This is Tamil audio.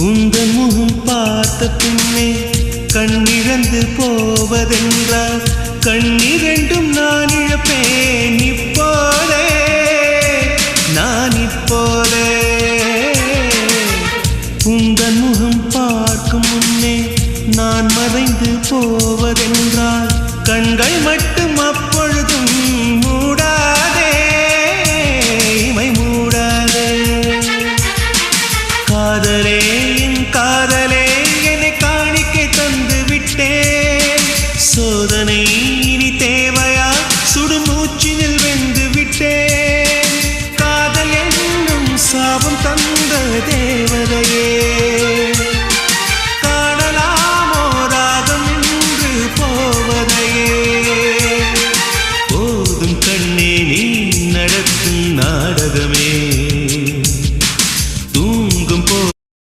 உந்தன் முகம் பார்த்த பின்னே கண்ணிழந்து போவதென்றால் கண்ணிரண்டும் நான் இழப்பேன் இப்போதே நான் இப்போதே உந்தன் முகம் பார்க்கும் முன்னே நான் மறைந்து போவதென்றால் கண்கள் மட்டும் அப்பொழுதும் மூடாதே இமை மூடாதே காதலே